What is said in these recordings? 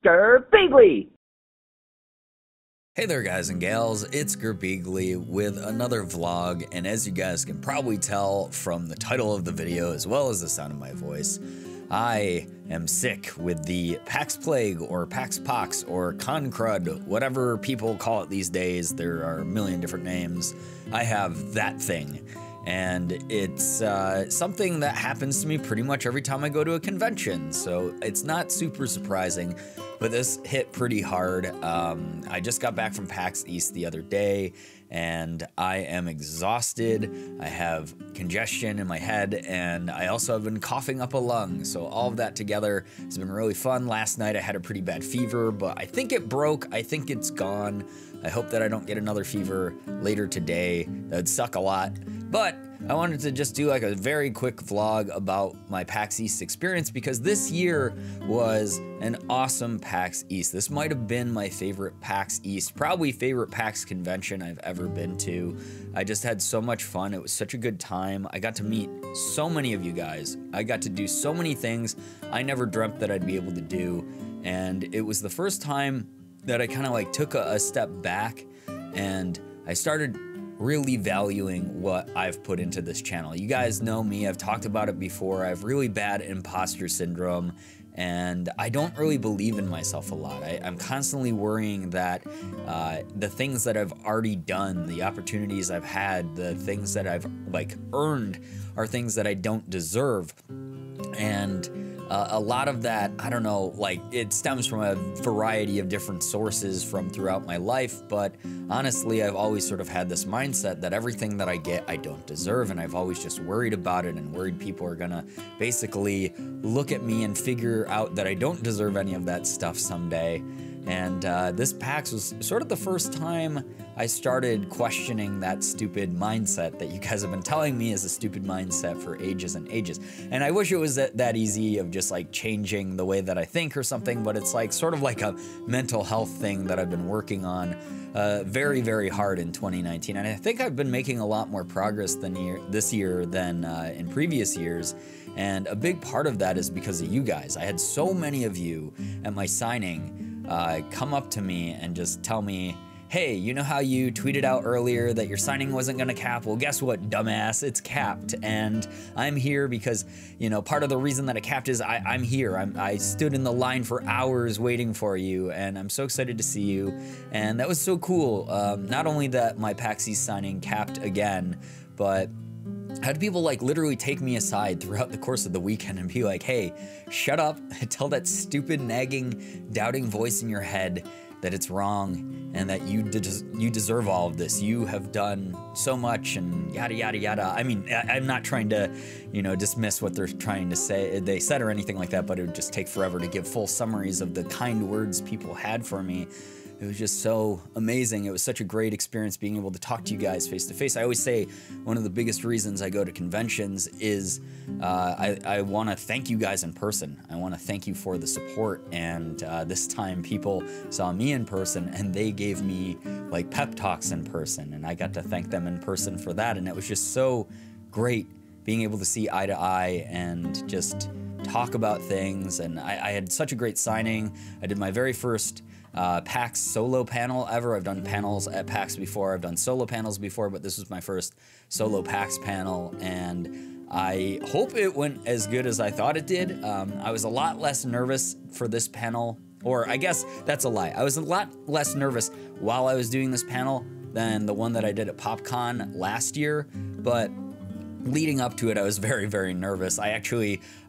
Girbeagly! Hey there guys and gals, it's Girbeagly with another vlog, and as you guys can probably tell from the title of the video as well as the sound of my voice, I am sick with the PAX plague or PAX pox or con crud, whatever people call it these days. There are a million different names. I have that thing. And it's something that happens to me pretty much every time I go to a convention, so it's not super surprising, but this hit pretty hard. I just got back from PAX East the other day, and I am exhausted. I have congestion in my head, and I also have been coughing up a lung, so all of that together has been really fun. Last night I had a pretty bad fever, but I think it broke. I think it's gone. I hope that I don't get another fever later today. That would suck a lot. But I wanted to just do like a very quick vlog about my PAX East experience because this year was an awesome PAX East. This might have been my favorite PAX East, probably favorite PAX convention I've ever been to. I just had so much fun. It was such a good time. I got to meet so many of you guys. I got to do so many things I never dreamt that I'd be able to do. And it was the first time that I kind of like took a step back and I started really valuing what I've put into this channel. You guys know me, I've talked about it before. I have really bad imposter syndrome and I don't really believe in myself a lot. I'm constantly worrying that the things that I've already done, the opportunities I've had, the things that I've like earned are things that I don't deserve. And a lot of that, I don't know, like it stems from a variety of different sources from throughout my life, but honestly, I've always sort of had this mindset that everything that I get, I don't deserve, and I've always just worried about it and worried people are gonna basically look at me and figure out that I don't deserve any of that stuff someday. And this PAX was sort of the first time I started questioning that stupid mindset that you guys have been telling me is a stupid mindset for ages and ages. And I wish it was that easy of just like changing the way that I think or something, but it's like sort of like a mental health thing that I've been working on very, very hard in 2019. And I think I've been making a lot more progress this year than in previous years. And a big part of that is because of you guys. I had so many of you at my signing come up to me and just tell me, hey, you know how you tweeted out earlier that your signing wasn't gonna cap? Well, guess what, dumbass? It's capped, and I'm here because, you know, part of the reason that it capped is I'm here. I stood in the line for hours waiting for you, and I'm so excited to see you, and that was so cool. Not only that my PAX East signing capped again, but I had people like literally take me aside throughout the course of the weekend and be like, hey, shut up, tell that stupid nagging, doubting voice in your head that it's wrong and that you deserve all of this. You have done so much and yada, yada, yada. I mean, I'm not trying to, you know, dismiss what they're trying to say, they said or anything like that, but it would just take forever to give full summaries of the kind words people had for me. It was just so amazing. It was such a great experience being able to talk to you guys face to face. I always say one of the biggest reasons I go to conventions is I want to thank you guys in person. I want to thank you for the support. And this time people saw me in person and they gave me like pep talks in person. And I got to thank them in person for that. And it was just so great being able to see eye to eye and just talk about things. And I had such a great signing. I did my very first PAX solo panel ever. I've done panels at PAX before, I've done solo panels before, but this was my first solo PAX panel, and I hope it went as good as I thought it did. I was a lot less nervous for this panel, or I guess that's a lie. I was a lot less nervous while I was doing this panel than the one that I did at PopCon last year, but leading up to it, I was very, very nervous. I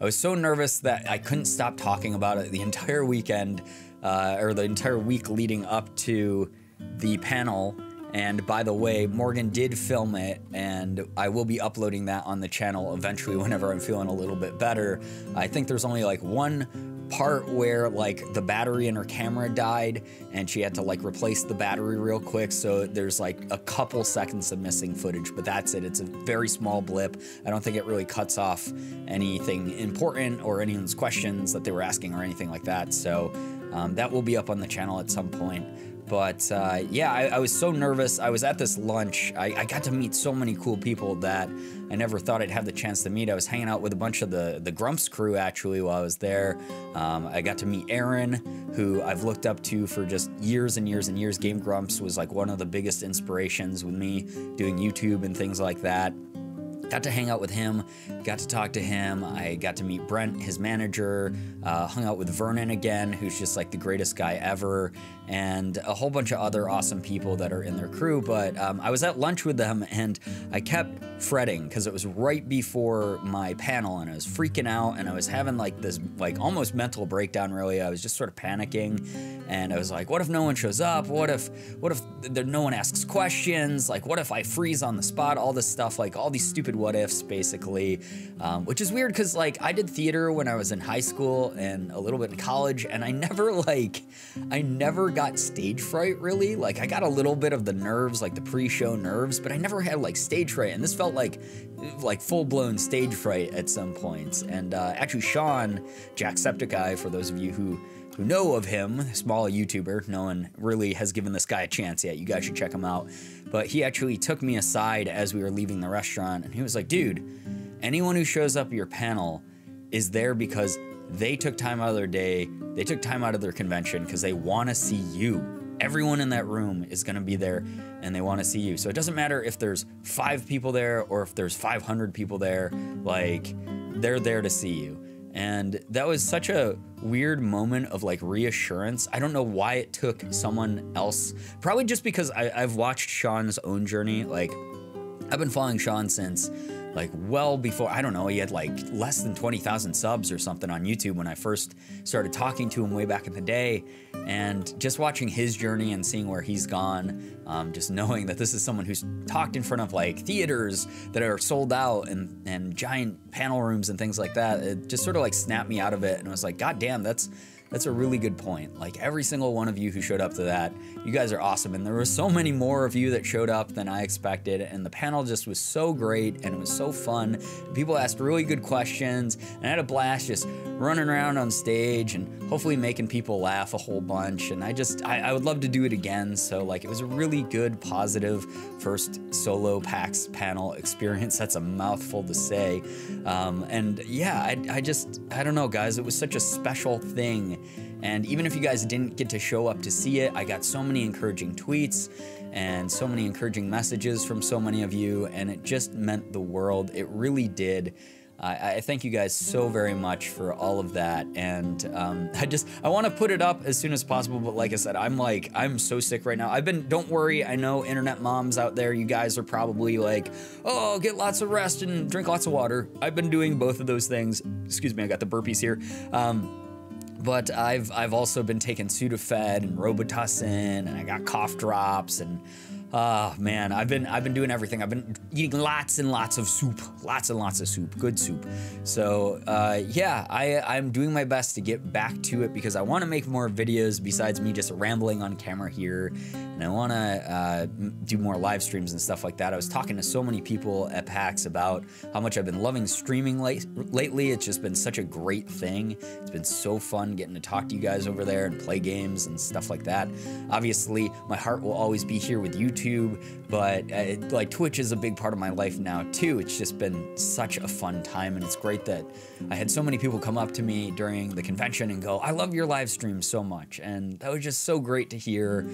was so nervous that I couldn't stop talking about it the entire weekend, or the entire week leading up to the panel. And by the way, Morgan did film it, and I will be uploading that on the channel eventually whenever I'm feeling a little bit better. I think there's only like one part where like the battery in her camera died and she had to like replace the battery real quick, so there's like a couple seconds of missing footage, but that's it. It's a very small blip. I don't think it really cuts off anything important or anyone's questions that they were asking or anything like that, so that will be up on the channel at some point. But yeah, I was so nervous. I was at this lunch. I got to meet so many cool people that I never thought I'd have the chance to meet. I was hanging out with a bunch of the Grumps crew actually while I was there. I got to meet Aaron, who I've looked up to for just years and years and years. Game Grumps was like one of the biggest inspirations with me doing YouTube and things like that. Got to hang out with him, got to talk to him. I got to meet Brent, his manager, hung out with Vernon again, who's just like the greatest guy ever, and a whole bunch of other awesome people that are in their crew. But I was at lunch with them and I kept fretting because it was right before my panel and I was freaking out and I was having like this like almost mental breakdown really. I was just sort of panicking and I was like, what if no one shows up? What if no one asks questions? Like, what if I freeze on the spot? All this stuff, like all these stupid what ifs basically, which is weird because like I did theater when I was in high school and a little bit in college, and I never got stage fright really. Like I got a little bit of the nerves, like the pre-show nerves, but I never had like stage fright, and this felt like full-blown stage fright at some points. And actually Sean, Jacksepticeye, for those of you who know of him, small YouTuber, no one really has given this guy a chance yet. You guys should check him out. But he actually took me aside as we were leaving the restaurant and he was like, dude, anyone who shows up at your panel is there because they took time out of their day, they took time out of their convention because they want to see you. Everyone in that room is going to be there and they want to see you. So it doesn't matter if there's 5 people there or if there's 500 people there, like they're there to see you. And that was such a weird moment of like reassurance. I don't know why it took someone else, probably just because I've watched Sean's own journey. Like I've been following Sean since like well before, I don't know, he had like less than 20,000 subs or something on YouTube when I first started talking to him way back in the day. And just watching his journey and seeing where he's gone, just knowing that this is someone who's talked in front of like theaters that are sold out and giant panel rooms and things like that, it just sort of like snapped me out of it. And I was like, God damn, that's a really good point. Like every single one of you who showed up to that, you guys are awesome. And there were so many more of you that showed up than I expected. And the panel just was so great and it was so fun. People asked really good questions and I had a blast just running around on stage and hopefully making people laugh a whole bunch. And I would love to do it again. So like it was a really good, positive first solo PAX panel experience. That's a mouthful to say. And yeah, I don't know, guys, it was such a special thing. And even if you guys didn't get to show up to see it, I got so many encouraging tweets and so many encouraging messages from so many of you, and it just meant the world. It really did. I thank you guys so very much for all of that, and I want to put it up as soon as possible, but like I said, I'm so sick right now. Don't worry, I know internet moms out there, you guys are probably like, oh, get lots of rest and drink lots of water. I've been doing both of those things. Excuse me, I got the burpees here. But I've also been taking Sudafed and Robitussin, and I got cough drops, and oh man, I've been doing everything. I've been eating lots and lots of soup, lots and lots of soup, good soup. So yeah, I'm doing my best to get back to it because I want to make more videos besides me just rambling on camera here, and I want to do more live streams and stuff like that. I was talking to so many people at PAX about how much I've been loving streaming lately. It's just been such a great thing. It's been so fun getting to talk to you guys over there and play games and stuff like that. Obviously, my heart will always be here with YouTube, but like Twitch is a big part of my life now too. It's just been such a fun time, and it's great that I had so many people come up to me during the convention and go, I love your live stream so much. And that was just so great to hear,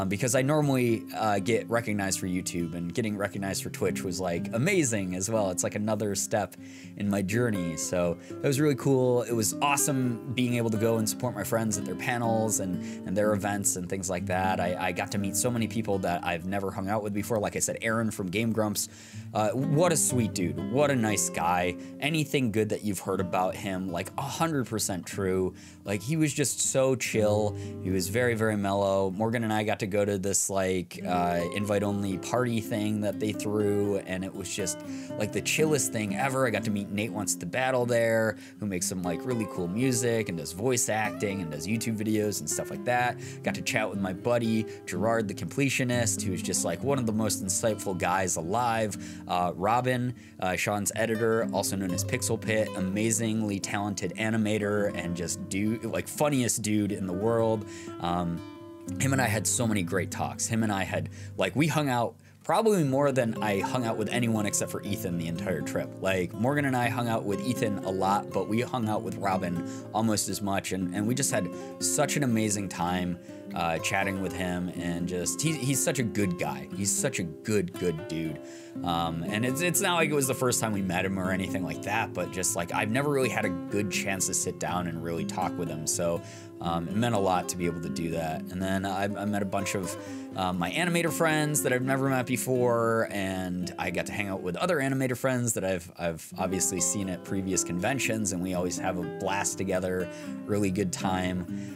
because I normally get recognized for YouTube, and getting recognized for Twitch was like amazing as well. It's like another step in my journey. So that was really cool. It was awesome being able to go and support my friends at their panels and their events and things like that. I got to meet so many people that I've never hung out with before. Like I said, Aaron from Game Grumps, what a sweet dude, what a nice guy. Anything good that you've heard about him, like 100% true. Like he was just so chill. He was very, very mellow. Morgan and I got to go to this like invite-only party thing that they threw, and it was just like the chillest thing ever. I got to meet Nate Wants to Battle there, who makes some like really cool music and does voice acting and does YouTube videos and stuff like that. Got to chat with my buddy Gerard the Completionist, who's just like one of the most insightful guys alive. Robin, Sean's editor, also known as Pixel Pit, amazingly talented animator and just dude, like funniest dude in the world. him and I had so many great talks. Him and I had, like, we hung out probably more than I hung out with anyone except for Ethan the entire trip. Like, Morgan and I hung out with Ethan a lot, but we hung out with Robin almost as much, and we just had such an amazing time chatting with him, and just, he's such a good guy. He's such a good dude. And it's not like it was the first time we met him or anything like that, but just like, I've never really had a good chance to sit down and really talk with him. So it meant a lot to be able to do that. And then I met a bunch of my animator friends that I've never met before, and I got to hang out with other animator friends that I've obviously seen at previous conventions, and we always have a blast together, really good time.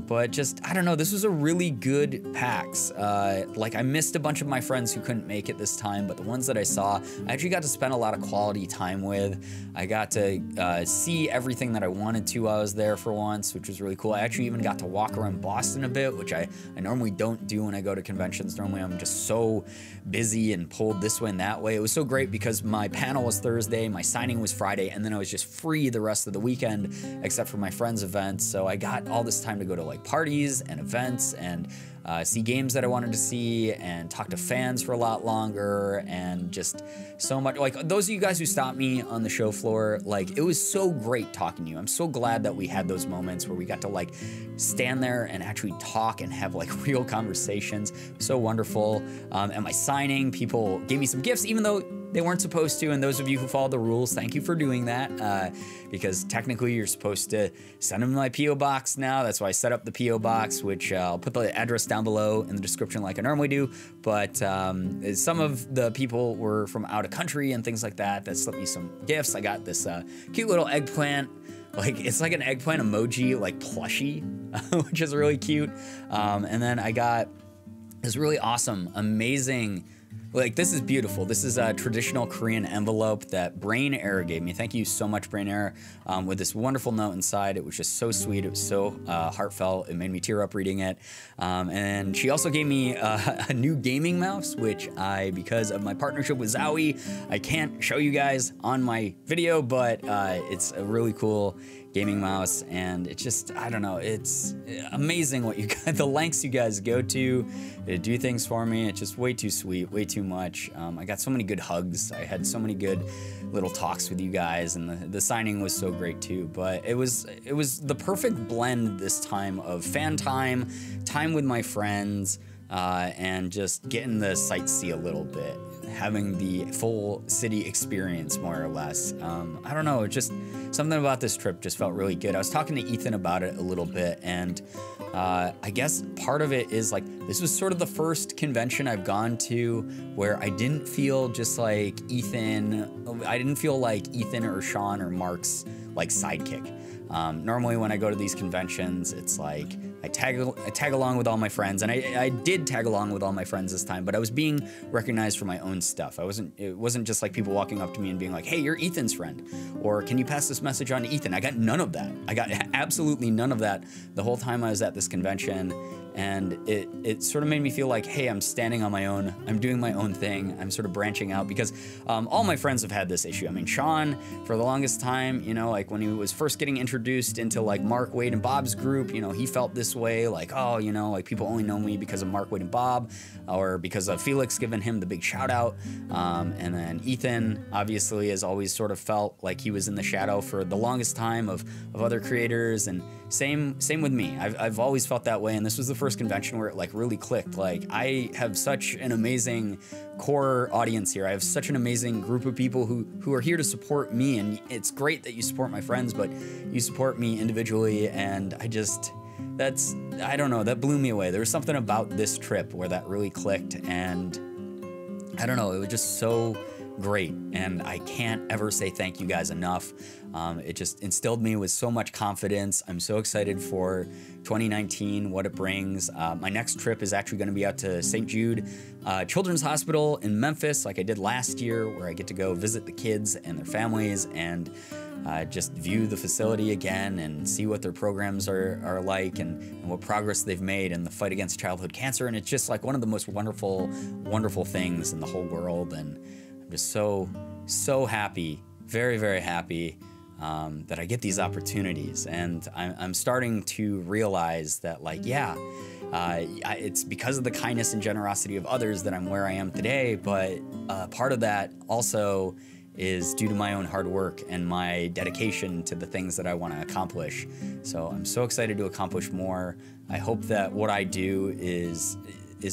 But just, I don't know, this was a really good PAX. Like, I missed a bunch of my friends who couldn't make it this time, but the ones that I saw, I actually got to spend a lot of quality time with. I got to see everything that I wanted to while I was there for once, which was really cool. I actually even got to walk around Boston a bit, which I normally don't do when I go to conventions. Normally I'm just so busy and pulled this way and that way. It was so great because my panel was Thursday, my signing was Friday, and then I was just free the rest of the weekend, except for my friends' events. So I got all this time to go to like parties and events and see games that I wanted to see and talk to fans for a lot longer, and just so much. Like, those of you guys who stopped me on the show floor, like, it was so great talking to you. I'm so glad that we had those moments where we got to like stand there and actually talk and have like real conversations. So wonderful. At my signing, people gave me some gifts, even though they weren't supposed to, and those of you who follow the rules, thank you for doing that, because technically you're supposed to send them to my P.O. box now. That's why I set up the P.O. box, which I'll put the address down below in the description like I normally do, but some of the people were from out of country and things like that slipped me some gifts. I got this cute little eggplant, like, it's like an eggplant emoji, like plushie, which is really cute, and then I got this really awesome, amazing, like, this is beautiful. This is a traditional Korean envelope that Brain Error gave me. Thank you so much, Brain Error, with this wonderful note inside. It was just so sweet. It was so heartfelt. It made me tear up reading it. And she also gave me a new gaming mouse, which because of my partnership with Zowie, I can't show you guys on my video, but it's a really cool gaming mouse, and it's just, I don't know, it's amazing what you guys, the lengths you guys go to do things for me. It's just way too sweet, way too much. I got so many good hugs. I had so many good little talks with you guys, and the signing was so great too. But it was the perfect blend this time of fan time with my friends, and just getting to sightsee a little bit, having the full city experience, more or less. I don't know, just something about this trip just felt really good. I was talking to Ethan about it a little bit, and I guess part of it is like, this was sort of the first convention I've gone to where I didn't feel just like Ethan, I didn't feel like Ethan or Sean or Mark's like sidekick. Normally when I go to these conventions, it's like I tag along with all my friends, and I did tag along with all my friends this time, but I was being recognized for my own stuff. It wasn't just like people walking up to me and being like, hey, you're Ethan's friend, or can you pass this message on to Ethan? I got none of that. I got absolutely none of that the whole time I was at this convention. And it sort of made me feel like, hey, I'm standing on my own. I'm doing my own thing. I'm sort of branching out, because all my friends have had this issue. I mean, Sean, for the longest time, you know, like when he was first getting introduced into like Mark, Wade, and Bob's group, you know, he felt this way, like, oh, you know, like people only know me because of Mark, Wade, and Bob, or because of Felix giving him the big shout out. And then Ethan, obviously, has always sort of felt like he was in the shadow for the longest time of other creators, and same with me. I've always felt that way, and this was the first convention where it like really clicked. Like, I have such an amazing core audience here. I have such an amazing group of people who are here to support me, and it's great that you support my friends, but you support me individually, and I don't know, that blew me away. There was something about this trip where that really clicked, and I don't know, it was just so great, and I can't ever say thank you guys enough. It just instilled me with so much confidence. I'm so excited for 2019, what it brings. My next trip is actually going to be out to St. Jude Children's Hospital in Memphis, like I did last year, where I get to go visit the kids and their families and just view the facility again and see what their programs are like, and what progress they've made in the fight against childhood cancer. And it's just like one of the most wonderful things in the whole world. And I'm just so happy, very, very happy that I get these opportunities. And I'm starting to realize that, like, yeah, It's because of the kindness and generosity of others that I'm where I am today, but part of that also is due to my own hard work and my dedication to the things that I want to accomplish. So I'm so excited to accomplish more. I hope that what I do is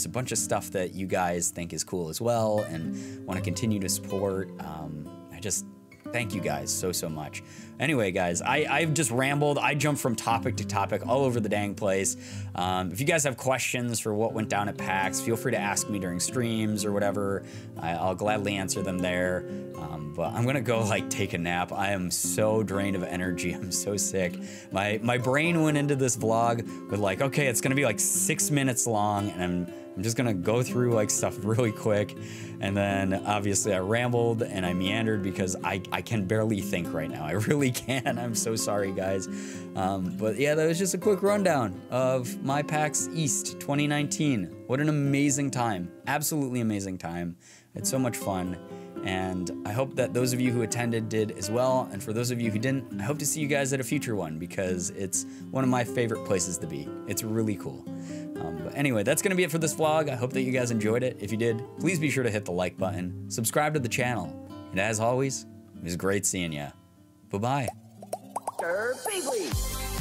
a bunch of stuff that you guys think is cool as well and want to continue to support. I just thank you guys so much. Anyway, guys, I've just rambled. I jumped from topic to topic all over the dang place. If you guys have questions for what went down at PAX, feel free to ask me during streams or whatever. I'll gladly answer them there. But I'm gonna go like take a nap. I am so drained of energy. I'm so sick. My brain went into this vlog with like, okay, it's gonna be like 6 minutes long, and I'm just gonna go through like stuff really quick. And then obviously I rambled and I meandered because I can barely think right now. I really can. I'm so sorry, guys. But yeah, that was just a quick rundown of my PAX East 2019. What an amazing time. Absolutely amazing time. It's so much fun. And I hope that those of you who attended did as well. And for those of you who didn't, I hope to see you guys at a future one because it's one of my favorite places to be. It's really cool. But anyway, that's going to be it for this vlog. I hope that you guys enjoyed it. If you did, please be sure to hit the like button, subscribe to the channel. And as always, it was great seeing ya. Bye-bye. Girbeagly.